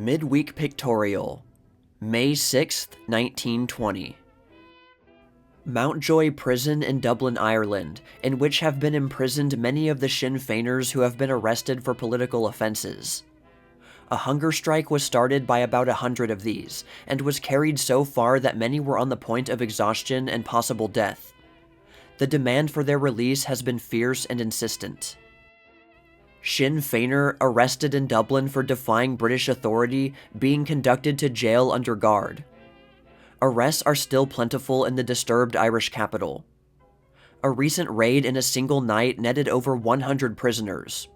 Midweek Pictorial, May 6, 1920. Mountjoy Prison in Dublin, Ireland, in which have been imprisoned many of the Sinn Féiners who have been arrested for political offences. A hunger strike was started by about 100 of these, and was carried so far that many were on the point of exhaustion and possible death. The demand for their release has been fierce and insistent. Sinn Féiner arrested in Dublin for defying British authority being conducted to jail under guard. Arrests are still plentiful in the disturbed Irish capital. A recent raid in a single night netted over 100 prisoners.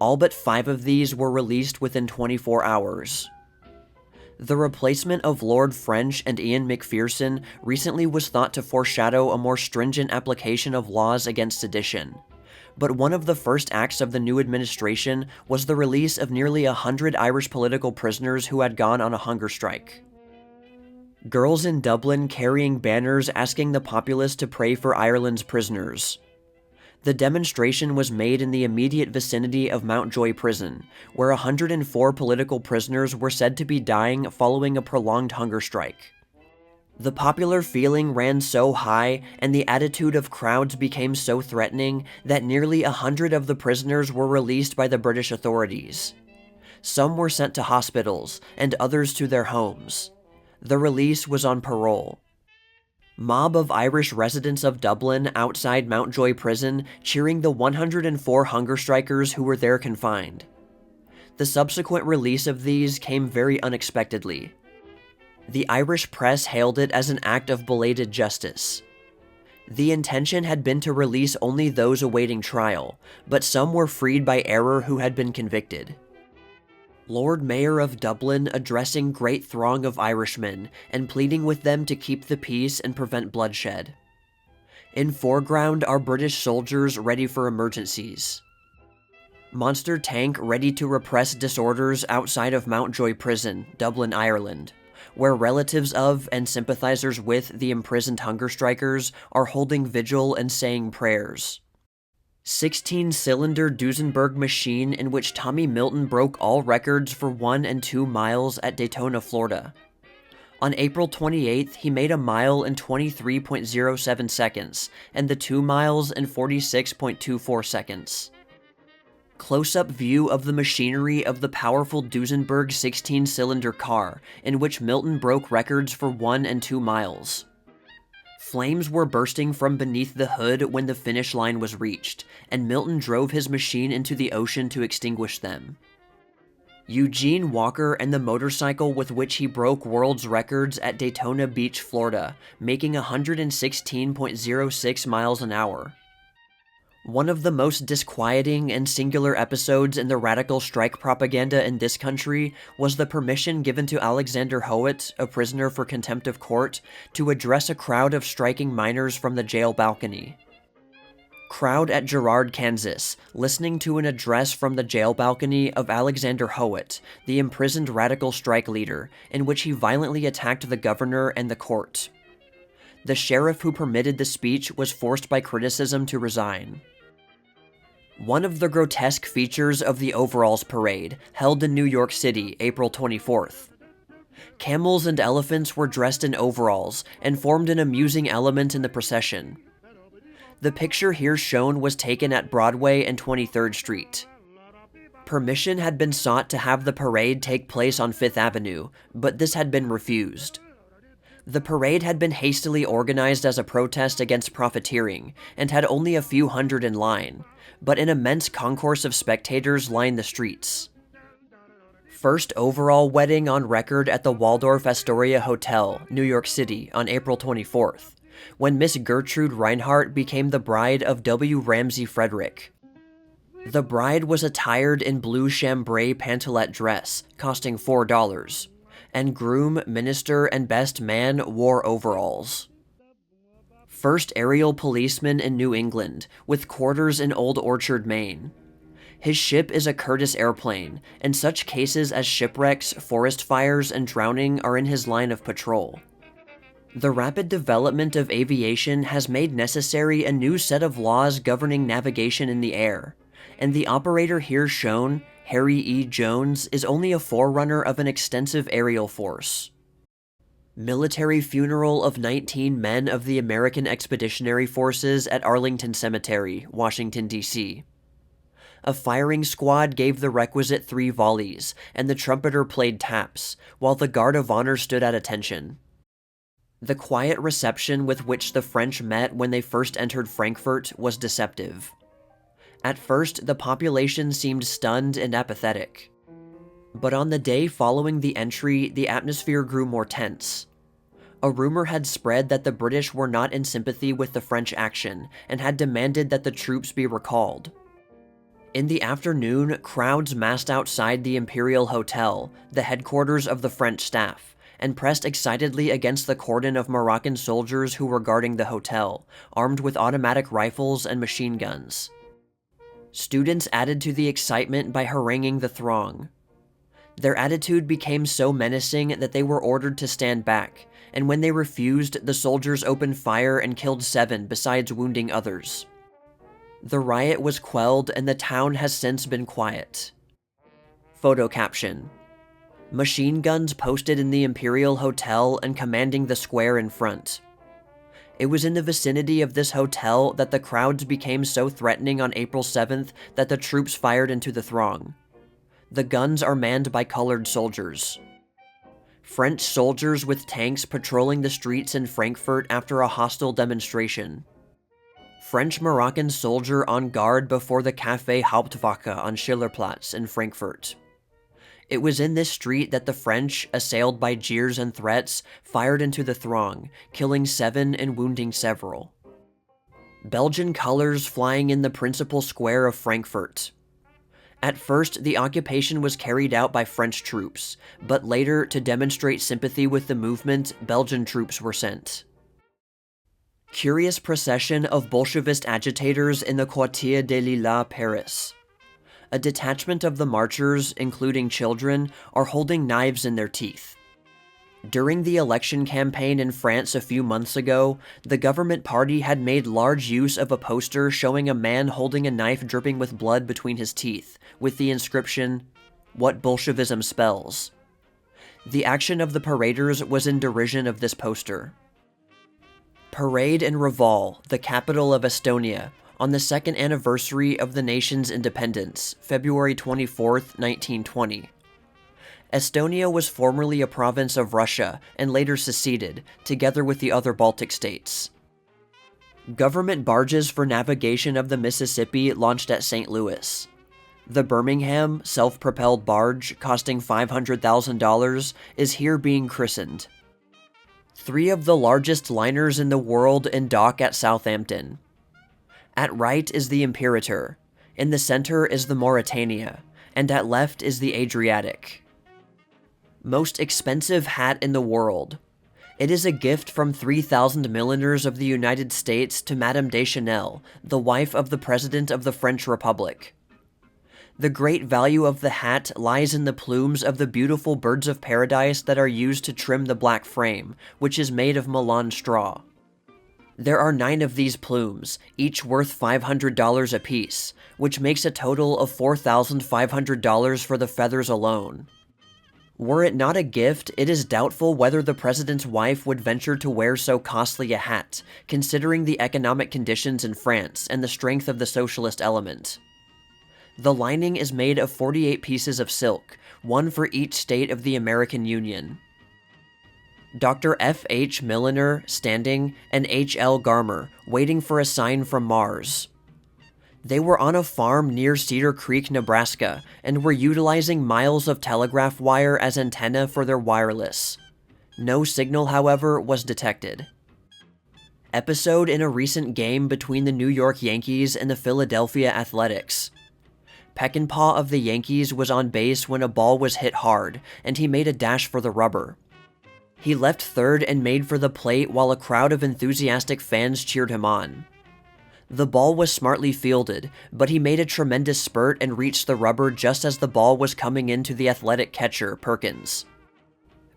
All but 5 of these were released within 24 hours. The replacement of Lord French and Ian Macpherson recently was thought to foreshadow a more stringent application of laws against sedition. But one of the first acts of the new administration was the release of nearly 100 Irish political prisoners who had gone on a hunger strike. Girls in Dublin carrying banners asking the populace to pray for Ireland's prisoners. The demonstration was made in the immediate vicinity of Mountjoy Prison, where 104 political prisoners were said to be dying following a prolonged hunger strike. The popular feeling ran so high, and the attitude of crowds became so threatening, that nearly 100 of the prisoners were released by the British authorities. Some were sent to hospitals, and others to their homes. The release was on parole. Mob of Irish residents of Dublin outside Mountjoy Prison cheering the 104 hunger strikers who were there confined. The subsequent release of these came very unexpectedly. The Irish press hailed it as an act of belated justice. The intention had been to release only those awaiting trial, but some were freed by error who had been convicted. Lord Mayor of Dublin addressing great throng of Irishmen and pleading with them to keep the peace and prevent bloodshed. In foreground are British soldiers ready for emergencies. Monster tank ready to repress disorders outside of Mountjoy Prison, Dublin, Ireland, where relatives of and sympathizers with the imprisoned hunger strikers are holding vigil and saying prayers. 16-cylinder Duesenberg machine in which Tommy Milton broke all records for 1 and 2 miles at Daytona, Florida. On April 28th, he made a mile in 23.07 seconds, and the 2 miles in 46.24 seconds. Close-up view of the machinery of the powerful Duesenberg 16-cylinder car, in which Milton broke records for 1 and 2 miles. Flames were bursting from beneath the hood when the finish line was reached, and Milton drove his machine into the ocean to extinguish them. Eugene Walker and the motorcycle with which he broke world's records at Daytona Beach, Florida, making 116.06 miles an hour. One of the most disquieting and singular episodes in the radical strike propaganda in this country was the permission given to Alexander Howitt, a prisoner for contempt of court, to address a crowd of striking miners from the jail balcony. Crowd at Girard, Kansas, listening to an address from the jail balcony of Alexander Howitt, the imprisoned radical strike leader, in which he violently attacked the governor and the court. The sheriff who permitted the speech was forced by criticism to resign. One of the grotesque features of the Overalls Parade, held in New York City, April 24th. Camels and elephants were dressed in overalls and formed an amusing element in the procession. The picture here shown was taken at Broadway and 23rd Street. Permission had been sought to have the parade take place on Fifth Avenue, but this had been refused. The parade had been hastily organized as a protest against profiteering, and had only a few hundred in line, but an immense concourse of spectators lined the streets. First overall wedding on record at the Waldorf Astoria Hotel, New York City, on April 24th, when Miss Gertrude Reinhardt became the bride of W. Ramsey Frederick. The bride was attired in blue chambray pantalette dress, costing $4. And groom, minister, and best man wore overalls. First aerial policeman in New England, with quarters in Old Orchard, Maine. His ship is a Curtiss airplane, and such cases as shipwrecks, forest fires, and drowning are in his line of patrol. The rapid development of aviation has made necessary a new set of laws governing navigation in the air, and the operator here shown Harry E. Jones, is only a forerunner of an extensive aerial force. Military funeral of 19 men of the American Expeditionary Forces at Arlington Cemetery, Washington, D.C. A firing squad gave the requisite 3 volleys, and the trumpeter played taps, while the guard of honor stood at attention. The quiet reception with which the French met when they first entered Frankfurt was deceptive. At first, the population seemed stunned and apathetic. But on the day following the entry, the atmosphere grew more tense. A rumor had spread that the British were not in sympathy with the French action and had demanded that the troops be recalled. In the afternoon, crowds massed outside the Imperial Hotel, the headquarters of the French staff, and pressed excitedly against the cordon of Moroccan soldiers who were guarding the hotel, armed with automatic rifles and machine guns. Students added to the excitement by haranguing the throng. Their attitude became so menacing that they were ordered to stand back, and when they refused, the soldiers opened fire and killed 7 besides wounding others. The riot was quelled and the town has since been quiet. Photo caption: machine guns posted in the Imperial Hotel and commanding the square in front. It was in the vicinity of this hotel that the crowds became so threatening on April 7th that the troops fired into the throng. The guns are manned by colored soldiers. French soldiers with tanks patrolling the streets in Frankfurt after a hostile demonstration. French-Moroccan soldier on guard before the Café Hauptwache on Schillerplatz in Frankfurt. It was in this street that the French, assailed by jeers and threats, fired into the throng, killing 7 and wounding several. Belgian colors flying in the principal square of Frankfurt. At first, the occupation was carried out by French troops, but later, to demonstrate sympathy with the movement, Belgian troops were sent. Curious procession of Bolshevist agitators in the Quartier des Lilas, Paris. A detachment of the marchers, including children, are holding knives in their teeth. During the election campaign in France a few months ago, the government party had made large use of a poster showing a man holding a knife dripping with blood between his teeth, with the inscription, "What Bolshevism spells." The action of the paraders was in derision of this poster. Parade in Reval, the capital of Estonia, on the 2nd anniversary of the nation's independence, February 24, 1920. Estonia was formerly a province of Russia and later seceded, together with the other Baltic states. Government barges for navigation of the Mississippi launched at St. Louis. The Birmingham, self-propelled barge, costing $500,000, is here being christened. 3 of the largest liners in the world in dock at Southampton. At right is the Imperator, in the center is the Mauretania, and at left is the Adriatic. Most expensive hat in the world. It is a gift from 3,000 milliners of the United States to Madame Deschanel, the wife of the President of the French Republic. The great value of the hat lies in the plumes of the beautiful birds of paradise that are used to trim the black frame, which is made of Milan straw. There are 9 of these plumes, each worth $500 apiece, which makes a total of $4,500 for the feathers alone. Were it not a gift, it is doubtful whether the president's wife would venture to wear so costly a hat, considering the economic conditions in France and the strength of the socialist element. The lining is made of 48 pieces of silk, 1 for each state of the American Union. Dr. F. H. Milliner, standing, and H. L. Garmer, waiting for a sign from Mars. They were on a farm near Cedar Creek, Nebraska, and were utilizing miles of telegraph wire as antenna for their wireless. No signal, however, was detected. Episode in a recent game between the New York Yankees and the Philadelphia Athletics. Peckinpah of the Yankees was on base when a ball was hit hard, and he made a dash for the rubber. He left third and made for the plate while a crowd of enthusiastic fans cheered him on. The ball was smartly fielded, but he made a tremendous spurt and reached the rubber just as the ball was coming into the Athletic catcher, Perkins.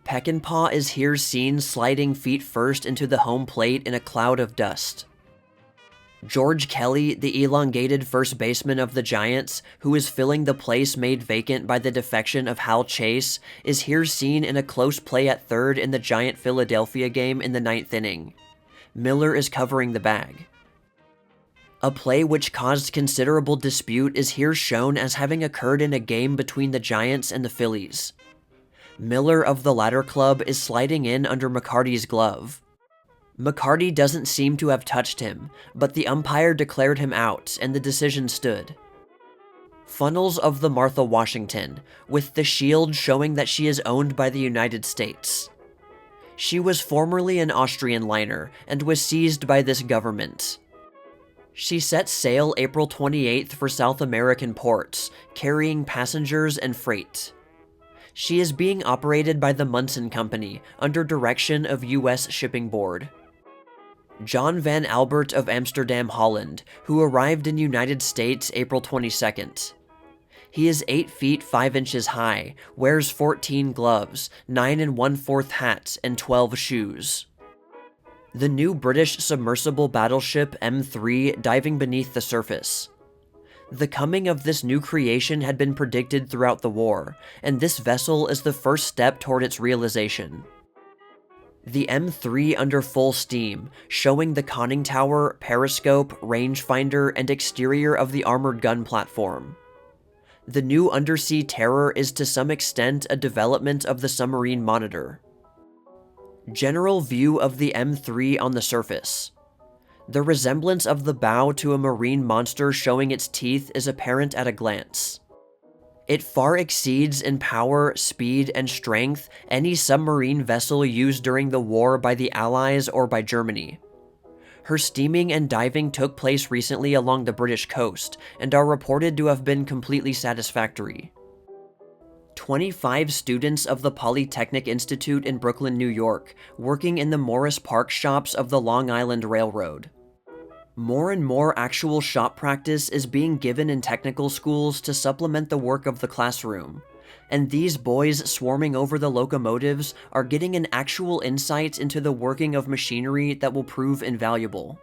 Peckinpah is here seen sliding feet first into the home plate in a cloud of dust. George Kelly, the elongated first baseman of the Giants, who is filling the place made vacant by the defection of Hal Chase, is here seen in a close play at third in the Giant-Philadelphia game in the 9th inning. Miller is covering the bag. A play which caused considerable dispute is here shown as having occurred in a game between the Giants and the Phillies. Miller of the latter club is sliding in under McCarty's glove. McCarty doesn't seem to have touched him, but the umpire declared him out, and the decision stood. Funnels of the Martha Washington, with the shield showing that she is owned by the United States. She was formerly an Austrian liner, and was seized by this government. She set sail April 28th for South American ports, carrying passengers and freight. She is being operated by the Munson Company, under direction of U.S. Shipping Board. John Van Albert of Amsterdam, Holland, who arrived in United States April 22nd. He is 8 feet 5 inches high, wears 14 gloves, 9 1/4 hats, and 12 shoes. The new British submersible battleship M3 diving beneath the surface. The coming of this new creation had been predicted throughout the war, and this vessel is the first step toward its realization. The M3 under full steam, showing the conning tower, periscope, rangefinder, and exterior of the armored gun platform. The new undersea terror is to some extent a development of the submarine monitor. General view of the M3 on the surface. The resemblance of the bow to a marine monster showing its teeth is apparent at a glance. It far exceeds in power, speed, and strength any submarine vessel used during the war by the Allies or by Germany. Her steaming and diving took place recently along the British coast, and are reported to have been completely satisfactory. 25 students of the Polytechnic Institute in Brooklyn, New York, working in the Morris Park shops of the Long Island Railroad. More and more actual shop practice is being given in technical schools to supplement the work of the classroom, and these boys swarming over the locomotives are getting an actual insight into the working of machinery that will prove invaluable.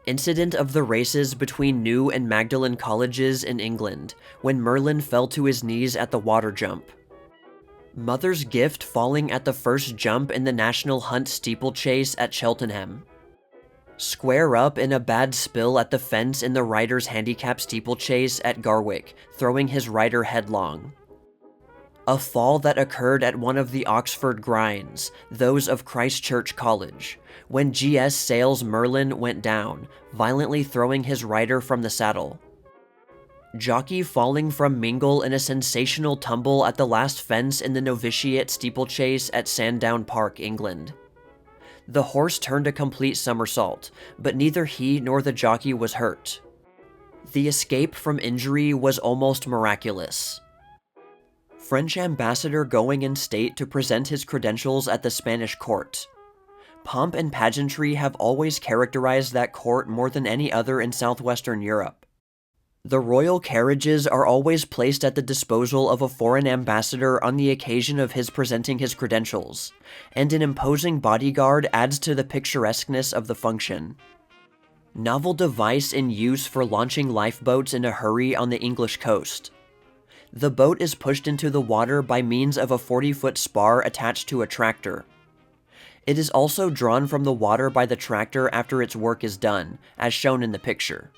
Incident of the races between New and Magdalen colleges in England, when Merlin fell to his knees at the water jump. Mother's gift falling at the first jump in the National Hunt steeplechase at Cheltenham. Square up in a bad spill at the fence in the Rider's Handicap steeplechase at Garwick, throwing his rider headlong. A fall that occurred at one of the Oxford grinds, those of Christ Church College, when GS Sales Merlin went down, violently throwing his rider from the saddle. Jockey falling from Mingle in a sensational tumble at the last fence in the Novitiate steeplechase at Sandown Park, England. The horse turned a complete somersault, but neither he nor the jockey was hurt. The escape from injury was almost miraculous. French ambassador going in state to present his credentials at the Spanish court. Pomp and pageantry have always characterized that court more than any other in southwestern Europe. The royal carriages are always placed at the disposal of a foreign ambassador on the occasion of his presenting his credentials, and an imposing bodyguard adds to the picturesqueness of the function. Novel device in use for launching lifeboats in a hurry on the English coast. The boat is pushed into the water by means of a 40-foot spar attached to a tractor. It is also drawn from the water by the tractor after its work is done, as shown in the picture.